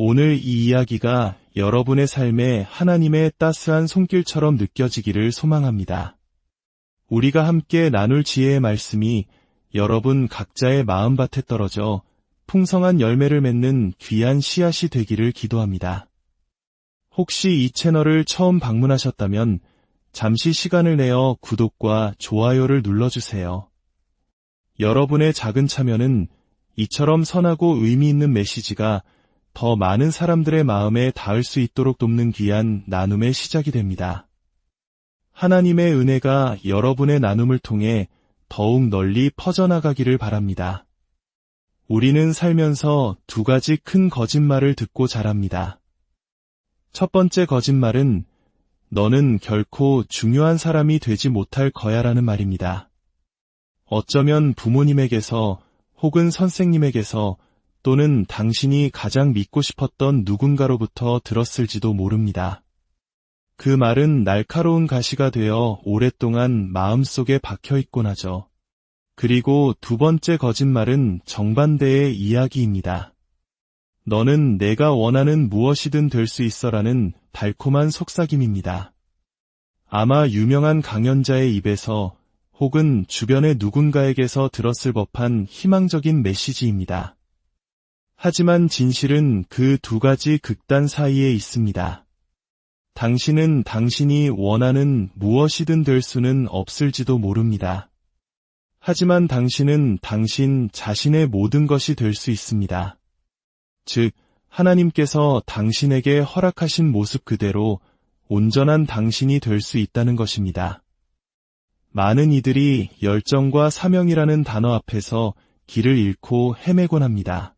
오늘 이 이야기가 여러분의 삶에 하나님의 따스한 손길처럼 느껴지기를 소망합니다. 우리가 함께 나눌 지혜의 말씀이 여러분 각자의 마음밭에 떨어져 풍성한 열매를 맺는 귀한 씨앗이 되기를 기도합니다. 혹시 이 채널을 처음 방문하셨다면 잠시 시간을 내어 구독과 좋아요를 눌러주세요. 여러분의 작은 참여는 이처럼 선하고 의미 있는 메시지가 더 많은 사람들의 마음에 닿을 수 있도록 돕는 귀한 나눔의 시작이 됩니다. 하나님의 은혜가 여러분의 나눔을 통해 더욱 널리 퍼져나가기를 바랍니다. 우리는 살면서 두 가지 큰 거짓말을 듣고 자랍니다. 첫 번째 거짓말은 너는 결코 중요한 사람이 되지 못할 거야라는 말입니다. 어쩌면 부모님에게서 혹은 선생님에게서 또는 당신이 가장 믿고 싶었던 누군가로부터 들었을지도 모릅니다. 그 말은 날카로운 가시가 되어 오랫동안 마음속에 박혀있곤 하죠. 그리고 두 번째 거짓말은 정반대의 이야기입니다. 너는 내가 원하는 무엇이든 될 수 있어라는 달콤한 속삭임입니다. 아마 유명한 강연자의 입에서 혹은 주변의 누군가에게서 들었을 법한 희망적인 메시지입니다. 하지만 진실은 그 두 가지 극단 사이에 있습니다. 당신은 당신이 원하는 무엇이든 될 수는 없을지도 모릅니다. 하지만 당신은 당신 자신의 모든 것이 될 수 있습니다. 즉, 하나님께서 당신에게 허락하신 모습 그대로 온전한 당신이 될 수 있다는 것입니다. 많은 이들이 열정과 사명이라는 단어 앞에서 길을 잃고 헤매곤 합니다.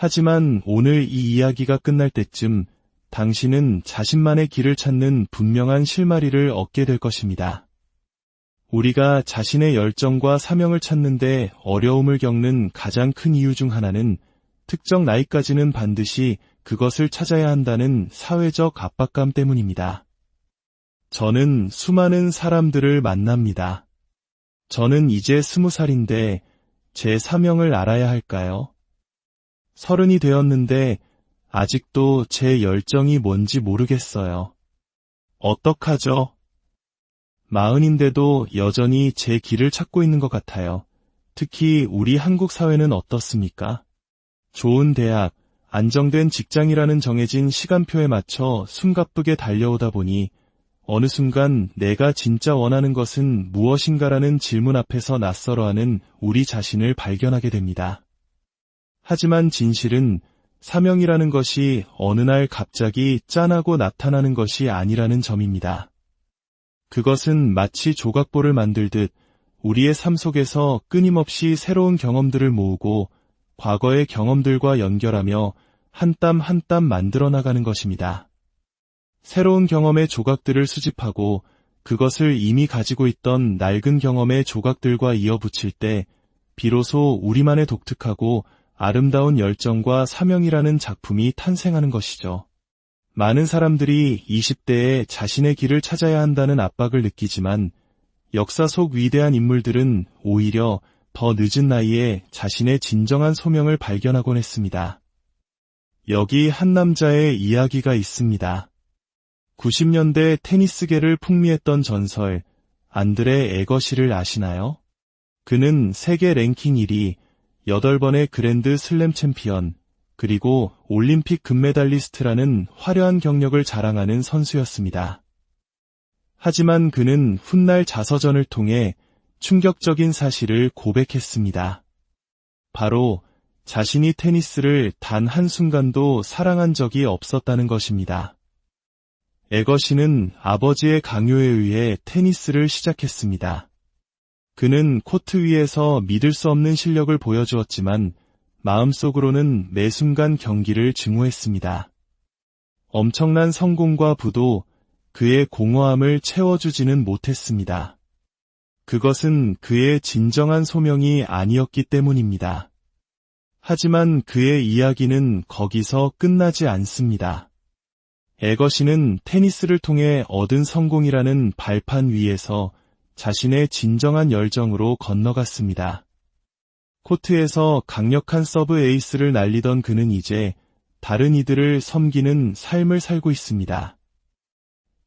하지만 오늘 이 이야기가 끝날 때쯤 당신은 자신만의 길을 찾는 분명한 실마리를 얻게 될 것입니다. 우리가 자신의 열정과 사명을 찾는데 어려움을 겪는 가장 큰 이유 중 하나는 특정 나이까지는 반드시 그것을 찾아야 한다는 사회적 압박감 때문입니다. 저는 수많은 사람들을 만납니다. 저는 이제 20살인데 제 사명을 알아야 할까요? 30이 되었는데 아직도 제 열정이 뭔지 모르겠어요. 어떡하죠? 40인데도 여전히 제 길을 찾고 있는 것 같아요. 특히 우리 한국 사회는 어떻습니까? 좋은 대학, 안정된 직장이라는 정해진 시간표에 맞춰 숨가쁘게 달려오다 보니 어느 순간 내가 진짜 원하는 것은 무엇인가라는 질문 앞에서 낯설어하는 우리 자신을 발견하게 됩니다. 하지만 진실은 사명이라는 것이 어느 날 갑자기 짠하고 나타나는 것이 아니라는 점입니다. 그것은 마치 조각보를 만들듯 우리의 삶 속에서 끊임없이 새로운 경험들을 모으고 과거의 경험들과 연결하며 한 땀 한 땀 만들어 나가는 것입니다. 새로운 경험의 조각들을 수집하고 그것을 이미 가지고 있던 낡은 경험의 조각들과 이어붙일 때 비로소 우리만의 독특하고 아름다운 열정과 사명이라는 작품이 탄생하는 것이죠. 많은 사람들이 20대에 자신의 길을 찾아야 한다는 압박을 느끼지만 역사 속 위대한 인물들은 오히려 더 늦은 나이에 자신의 진정한 소명을 발견하곤 했습니다. 여기 한 남자의 이야기가 있습니다. 90년대 테니스계를 풍미했던 전설 안드레 에거시를 아시나요? 그는 세계 랭킹 1위, 8번의 그랜드 슬램 챔피언, 그리고 올림픽 금메달리스트라는 화려한 경력을 자랑하는 선수였습니다. 하지만 그는 훗날 자서전을 통해 충격적인 사실을 고백했습니다. 바로 자신이 테니스를 단 한순간도 사랑한 적이 없었다는 것입니다. 에거시는 아버지의 강요에 의해 테니스를 시작했습니다. 그는 코트 위에서 믿을 수 없는 실력을 보여주었지만 마음속으로는 매 순간 경기를 증오했습니다. 엄청난 성공과 부도 그의 공허함을 채워주지는 못했습니다. 그것은 그의 진정한 소명이 아니었기 때문입니다. 하지만 그의 이야기는 거기서 끝나지 않습니다. 에거시는 테니스를 통해 얻은 성공이라는 발판 위에서 자신의 진정한 열정으로 건너갔습니다. 코트에서 강력한 서브 에이스를 날리던 그는 이제 다른 이들을 섬기는 삶을 살고 있습니다.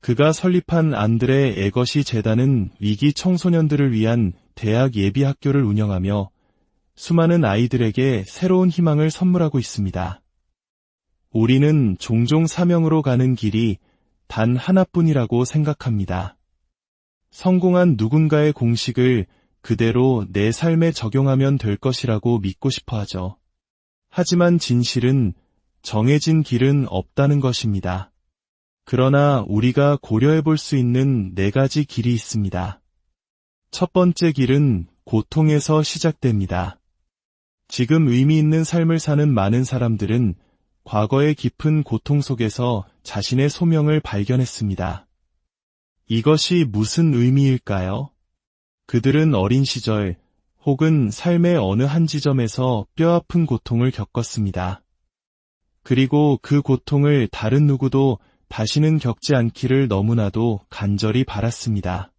그가 설립한 안드레 에거시 재단은 위기 청소년들을 위한 대학 예비 학교를 운영하며 수많은 아이들에게 새로운 희망을 선물하고 있습니다. 우리는 종종 사명으로 가는 길이 단 하나뿐이라고 생각합니다. 성공한 누군가의 공식을 그대로 내 삶에 적용하면 될 것이라고 믿고 싶어 하죠. 하지만 진실은 정해진 길은 없다는 것입니다. 그러나 우리가 고려해 볼 수 있는 4가지 길이 있습니다. 첫 번째 길은 고통에서 시작됩니다. 지금 의미 있는 삶을 사는 많은 사람들은 과거의 깊은 고통 속에서 자신의 소명을 발견했습니다. 이것이 무슨 의미일까요? 그들은 어린 시절 혹은 삶의 어느 한 지점에서 뼈아픈 고통을 겪었습니다. 그리고 그 고통을 다른 누구도 다시는 겪지 않기를 너무나도 간절히 바랐습니다.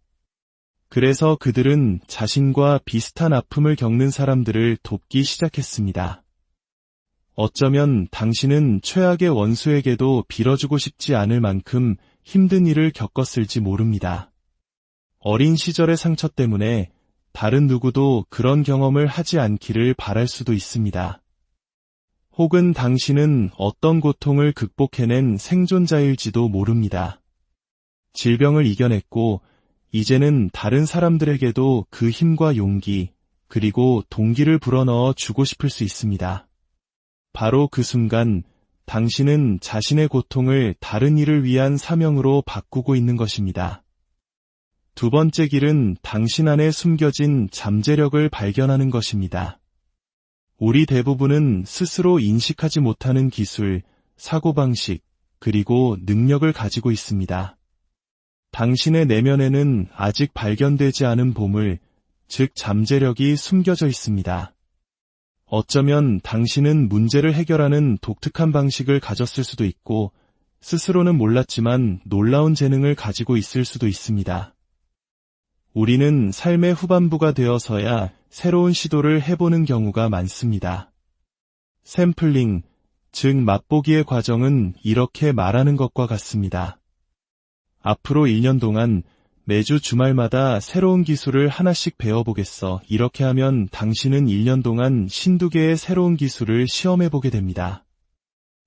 그래서 그들은 자신과 비슷한 아픔을 겪는 사람들을 돕기 시작했습니다. 어쩌면 당신은 최악의 원수에게도 빌어주고 싶지 않을 만큼 힘든 일을 겪었을지 모릅니다. 어린 시절의 상처 때문에 다른 누구도 그런 경험을 하지 않기를 바랄 수도 있습니다. 혹은 당신은 어떤 고통을 극복해낸 생존자일지도 모릅니다. 질병을 이겨냈고 이제는 다른 사람들에게도 그 힘과 용기, 그리고 동기를 불어넣어 주고 싶을 수 있습니다. 바로 그 순간 당신은 자신의 고통을 다른 이를 위한 사명으로 바꾸고 있는 것입니다. 두 번째 길은 당신 안에 숨겨진 잠재력을 발견하는 것입니다. 우리 대부분은 스스로 인식하지 못하는 기술, 사고방식, 그리고 능력을 가지고 있습니다. 당신의 내면에는 아직 발견되지 않은 보물, 즉 잠재력이 숨겨져 있습니다. 어쩌면 당신은 문제를 해결하는 독특한 방식을 가졌을 수도 있고, 스스로는 몰랐지만 놀라운 재능을 가지고 있을 수도 있습니다. 우리는 삶의 후반부가 되어서야 새로운 시도를 해보는 경우가 많습니다. 샘플링, 즉 맛보기의 과정은 이렇게 말하는 것과 같습니다. 앞으로 1년 동안 매주 주말마다 새로운 기술을 하나씩 배워보겠어. 이렇게 하면 당신은 1년 동안 52개의 새로운 기술을 시험해보게 됩니다.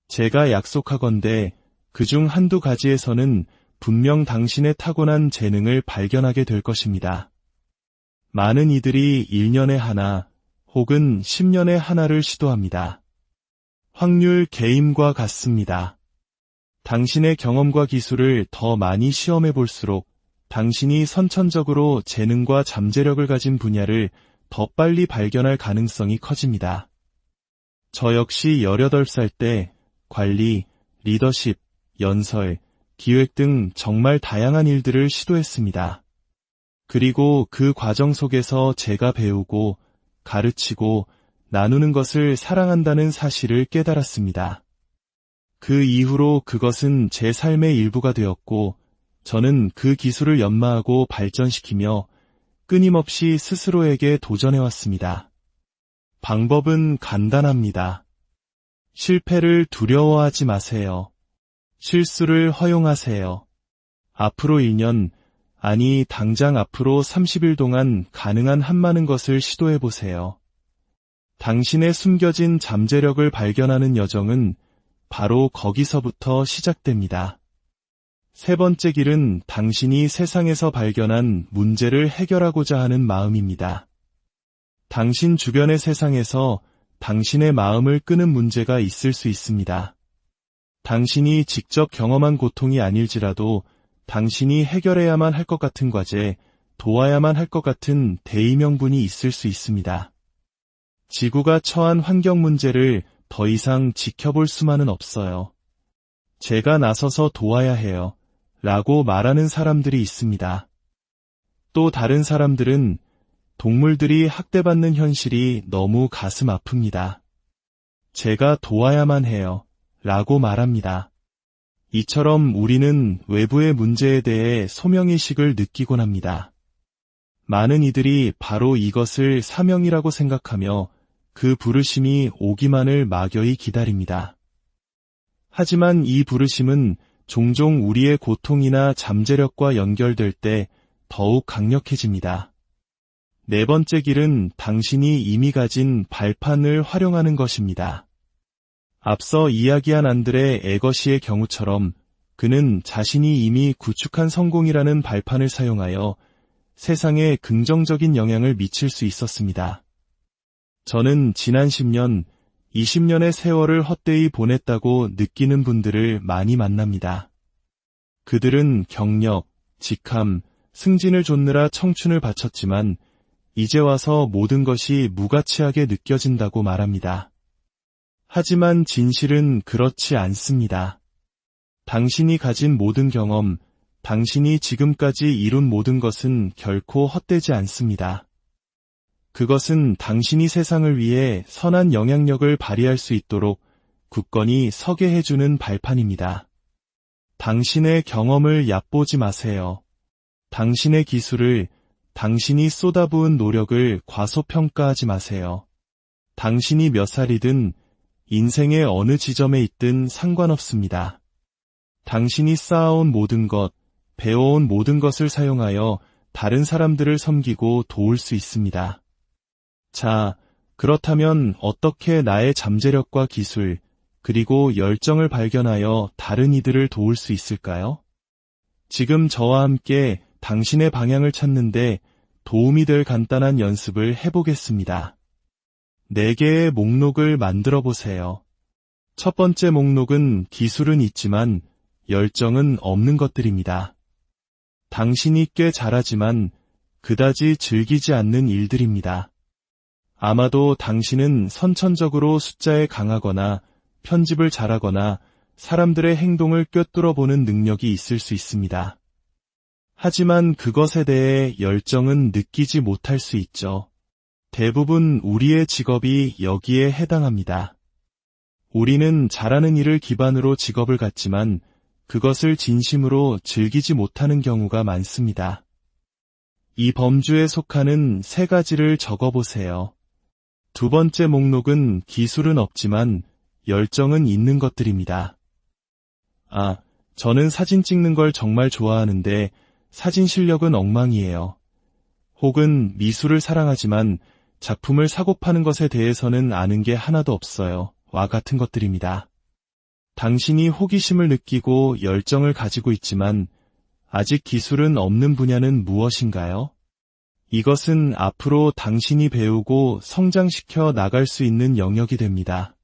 제가 약속하건대 그중 한두 가지에서는 분명 당신의 타고난 재능을 발견하게 될 것입니다. 많은 이들이 1년에 하나 혹은 10년에 하나를 시도합니다. 확률 게임과 같습니다. 당신의 경험과 기술을 더 많이 시험해 볼수록 당신이 선천적으로 재능과 잠재력을 가진 분야를 더 빨리 발견할 가능성이 커집니다. 저 역시 18살 때 관리, 리더십, 연설, 기획 등 정말 다양한 일들을 시도했습니다. 그리고 그 과정 속에서 제가 배우고, 가르치고, 나누는 것을 사랑한다는 사실을 깨달았습니다. 그 이후로 그것은 제 삶의 일부가 되었고, 저는 그 기술을 연마하고 발전시키며 끊임없이 스스로에게 도전해왔습니다. 방법은 간단합니다. 실패를 두려워하지 마세요. 실수를 허용하세요. 앞으로 1년, 아니 당장 앞으로 30일 동안 가능한 한 많은 것을 시도해보세요. 당신의 숨겨진 잠재력을 발견하는 여정은 바로 거기서부터 시작됩니다. 세 번째 길은 당신이 세상에서 발견한 문제를 해결하고자 하는 마음입니다. 당신 주변의 세상에서 당신의 마음을 끄는 문제가 있을 수 있습니다. 당신이 직접 경험한 고통이 아닐지라도 당신이 해결해야만 할 것 같은 과제, 도와야만 할 것 같은 대의명분이 있을 수 있습니다. 지구가 처한 환경 문제를 더 이상 지켜볼 수만은 없어요. 제가 나서서 도와야 해요. 라고 말하는 사람들이 있습니다. 또 다른 사람들은 동물들이 학대받는 현실이 너무 가슴 아픕니다. 제가 도와야만 해요. 라고 말합니다. 이처럼 우리는 외부의 문제에 대해 소명의식을 느끼곤 합니다. 많은 이들이 바로 이것을 사명이라고 생각하며 그 부르심이 오기만을 막연히 기다립니다. 하지만 이 부르심은 종종 우리의 고통이나 잠재력과 연결될 때 더욱 강력해집니다. 네 번째 길은 당신이 이미 가진 발판을 활용하는 것입니다. 앞서 이야기한 안드레 에거시의 경우처럼 그는 자신이 이미 구축한 성공이라는 발판을 사용하여 세상에 긍정적인 영향을 미칠 수 있었습니다. 저는 지난 10년, 20년의 세월을 헛되이 보냈다고 느끼는 분들을 많이 만납니다. 그들은 경력, 직함, 승진을 좇느라 청춘을 바쳤지만 이제 와서 모든 것이 무가치하게 느껴진다고 말합니다. 하지만 진실은 그렇지 않습니다. 당신이 가진 모든 경험, 당신이 지금까지 이룬 모든 것은 결코 헛되지 않습니다. 그것은 당신이 세상을 위해 선한 영향력을 발휘할 수 있도록 굳건히 서게 해주는 발판입니다. 당신의 경험을 얕보지 마세요. 당신의 기술을, 당신이 쏟아부은 노력을 과소평가하지 마세요. 당신이 몇 살이든 인생의 어느 지점에 있든 상관없습니다. 당신이 쌓아온 모든 것, 배워온 모든 것을 사용하여 다른 사람들을 섬기고 도울 수 있습니다. 자, 그렇다면 어떻게 나의 잠재력과 기술, 그리고 열정을 발견하여 다른 이들을 도울 수 있을까요? 지금 저와 함께 당신의 방향을 찾는데 도움이 될 간단한 연습을 해보겠습니다. 4개의 목록을 만들어 보세요. 첫 번째 목록은 기술은 있지만 열정은 없는 것들입니다. 당신이 꽤 잘하지만 그다지 즐기지 않는 일들입니다. 아마도 당신은 선천적으로 숫자에 강하거나 편집을 잘하거나 사람들의 행동을 꿰뚫어 보는 능력이 있을 수 있습니다. 하지만 그것에 대해 열정은 느끼지 못할 수 있죠. 대부분 우리의 직업이 여기에 해당합니다. 우리는 잘하는 일을 기반으로 직업을 갖지만 그것을 진심으로 즐기지 못하는 경우가 많습니다. 이 범주에 속하는 3가지를 적어보세요. 두 번째 목록은 기술은 없지만 열정은 있는 것들입니다. 저는 사진 찍는 걸 정말 좋아하는데 사진 실력은 엉망이에요. 혹은 미술을 사랑하지만 작품을 사고 파는 것에 대해서는 아는 게 하나도 없어요. 와 같은 것들입니다. 당신이 호기심을 느끼고 열정을 가지고 있지만 아직 기술은 없는 분야는 무엇인가요? 이것은 앞으로 당신이 배우고 성장시켜 나갈 수 있는 영역이 됩니다.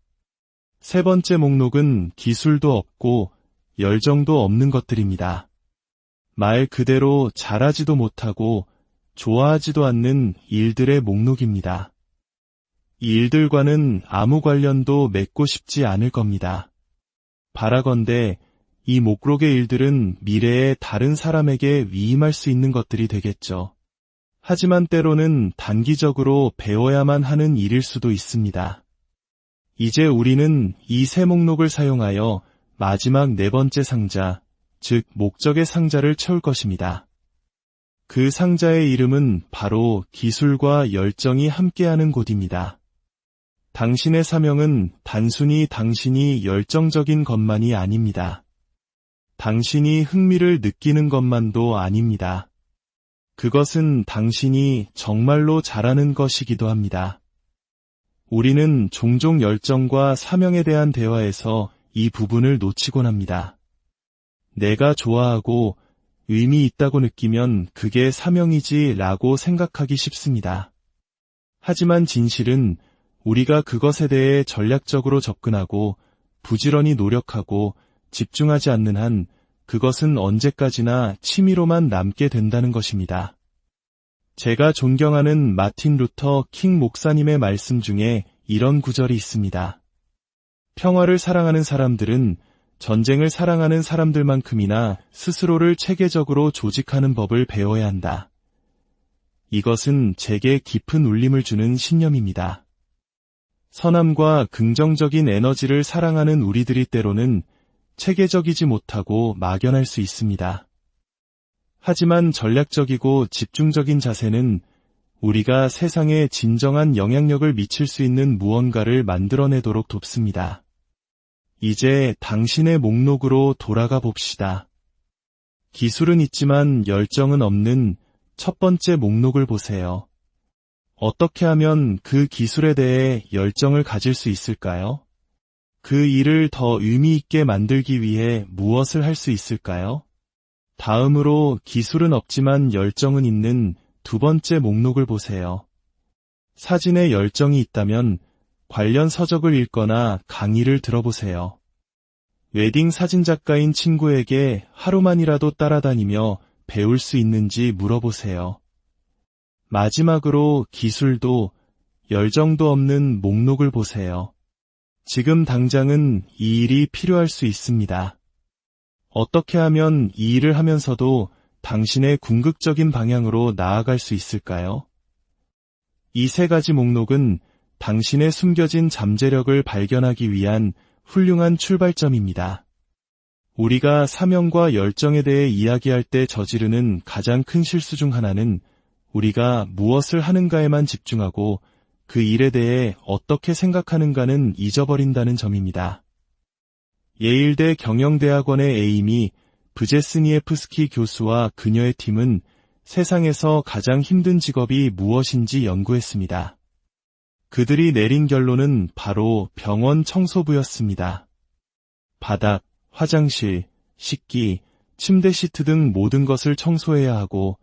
세 번째 목록은 기술도 없고 열정도 없는 것들입니다. 말 그대로 잘하지도 못하고 좋아하지도 않는 일들의 목록입니다. 이 일들과는 아무 관련도 맺고 싶지 않을 겁니다. 바라건대 이 목록의 일들은 미래에 다른 사람에게 위임할 수 있는 것들이 되겠죠. 하지만 때로는 단기적으로 배워야만 하는 일일 수도 있습니다. 이제 우리는 이 세 목록을 사용하여 마지막 4번째 상자, 즉 목적의 상자를 채울 것입니다. 그 상자의 이름은 바로 기술과 열정이 함께하는 곳입니다. 당신의 사명은 단순히 당신이 열정적인 것만이 아닙니다. 당신이 흥미를 느끼는 것만도 아닙니다. 그것은 당신이 정말로 잘하는 것이기도 합니다. 우리는 종종 열정과 사명에 대한 대화에서 이 부분을 놓치곤 합니다. 내가 좋아하고 의미 있다고 느끼면 그게 사명이지 라고 생각하기 쉽습니다. 하지만 진실은 우리가 그것에 대해 전략적으로 접근하고 부지런히 노력하고 집중하지 않는 한 그것은 언제까지나 취미로만 남게 된다는 것입니다. 제가 존경하는 마틴 루터 킹 목사님의 말씀 중에 이런 구절이 있습니다. 평화를 사랑하는 사람들은 전쟁을 사랑하는 사람들만큼이나 스스로를 체계적으로 조직하는 법을 배워야 한다. 이것은 제게 깊은 울림을 주는 신념입니다. 선함과 긍정적인 에너지를 사랑하는 우리들이 때로는 체계적이지 못하고 막연할 수 있습니다. 하지만 전략적이고 집중적인 자세는 우리가 세상에 진정한 영향력을 미칠 수 있는 무언가를 만들어내도록 돕습니다. 이제 당신의 목록으로 돌아가 봅시다. 기술은 있지만 열정은 없는 첫 번째 목록을 보세요. 어떻게 하면 그 기술에 대해 열정을 가질 수 있을까요? 그 일을 더 의미 있게 만들기 위해 무엇을 할 수 있을까요? 다음으로 기술은 없지만 열정은 있는 두 번째 목록을 보세요. 사진에 열정이 있다면 관련 서적을 읽거나 강의를 들어보세요. 웨딩 사진작가인 친구에게 하루만이라도 따라다니며 배울 수 있는지 물어보세요. 마지막으로 기술도 열정도 없는 목록을 보세요. 지금 당장은 이 일이 필요할 수 있습니다. 어떻게 하면 이 일을 하면서도 당신의 궁극적인 방향으로 나아갈 수 있을까요? 이 세 가지 목록은 당신의 숨겨진 잠재력을 발견하기 위한 훌륭한 출발점입니다. 우리가 사명과 열정에 대해 이야기할 때 저지르는 가장 큰 실수 중 하나는 우리가 무엇을 하는가에만 집중하고 그 일에 대해 어떻게 생각하는가는 잊어버린다는 점입니다. 예일대 경영대학원의 에이미 브제스니에프스키 교수와 그녀의 팀은 세상에서 가장 힘든 직업이 무엇인지 연구했습니다. 그들이 내린 결론은 바로 병원 청소부였습니다. 바닥, 화장실, 식기, 침대 시트 등 모든 것을 청소해야 하고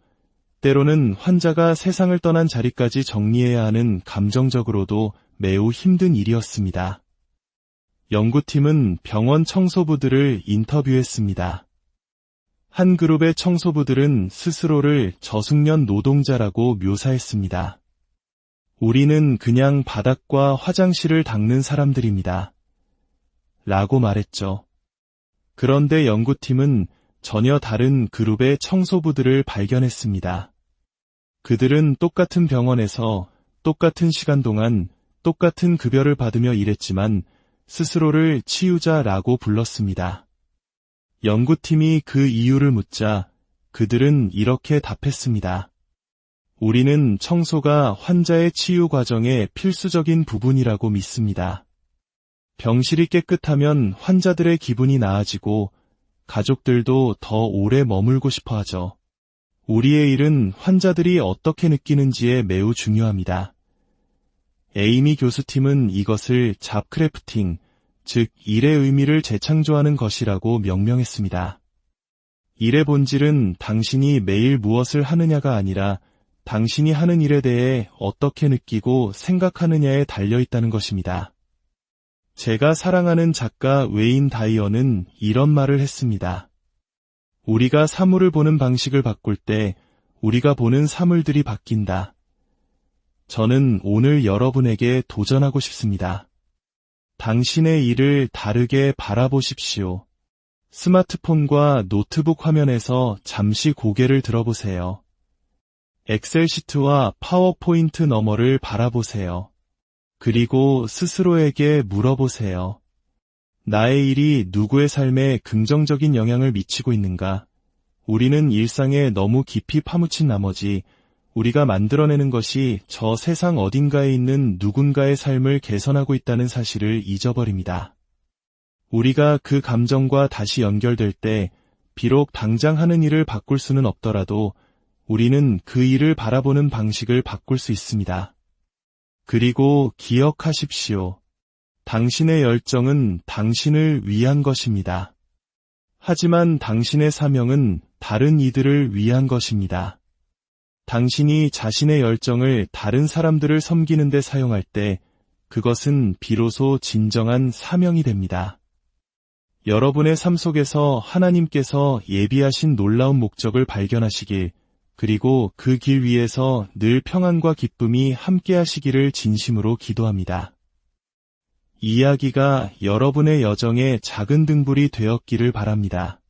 때로는 환자가 세상을 떠난 자리까지 정리해야 하는 감정적으로도 매우 힘든 일이었습니다. 연구팀은 병원 청소부들을 인터뷰했습니다. 한 그룹의 청소부들은 스스로를 저숙련 노동자라고 묘사했습니다. 우리는 그냥 바닥과 화장실을 닦는 사람들입니다. 라고 말했죠. 그런데 연구팀은 전혀 다른 그룹의 청소부들을 발견했습니다. 그들은 똑같은 병원에서 똑같은 시간 동안 똑같은 급여를 받으며 일했지만 스스로를 치유자라고 불렀습니다. 연구팀이 그 이유를 묻자 그들은 이렇게 답했습니다. 우리는 청소가 환자의 치유 과정의 필수적인 부분이라고 믿습니다. 병실이 깨끗하면 환자들의 기분이 나아지고 가족들도 더 오래 머물고 싶어 하죠. 우리의 일은 환자들이 어떻게 느끼는지에 매우 중요합니다. 에이미 교수팀은 이것을 잡크래프팅, 즉 일의 의미를 재창조하는 것이라고 명명했습니다. 일의 본질은 당신이 매일 무엇을 하느냐가 아니라 당신이 하는 일에 대해 어떻게 느끼고 생각하느냐에 달려있다는 것입니다. 제가 사랑하는 작가 웨인 다이어는 이런 말을 했습니다. 우리가 사물을 보는 방식을 바꿀 때 우리가 보는 사물들이 바뀐다. 저는 오늘 여러분에게 도전하고 싶습니다. 당신의 일을 다르게 바라보십시오. 스마트폰과 노트북 화면에서 잠시 고개를 들어보세요. 엑셀 시트와 파워포인트 너머를 바라보세요. 그리고 스스로에게 물어보세요. 나의 일이 누구의 삶에 긍정적인 영향을 미치고 있는가? 우리는 일상에 너무 깊이 파묻힌 나머지 우리가 만들어내는 것이 저 세상 어딘가에 있는 누군가의 삶을 개선하고 있다는 사실을 잊어버립니다. 우리가 그 감정과 다시 연결될 때 비록 당장 하는 일을 바꿀 수는 없더라도 우리는 그 일을 바라보는 방식을 바꿀 수 있습니다. 그리고 기억하십시오. 당신의 열정은 당신을 위한 것입니다. 하지만 당신의 사명은 다른 이들을 위한 것입니다. 당신이 자신의 열정을 다른 사람들을 섬기는 데 사용할 때 그것은 비로소 진정한 사명이 됩니다. 여러분의 삶 속에서 하나님께서 예비하신 놀라운 목적을 발견하시길, 그리고 그 길 위에서 늘 평안과 기쁨이 함께하시기를 진심으로 기도합니다. 이 이야기가 여러분의 여정의 작은 등불이 되었기를 바랍니다.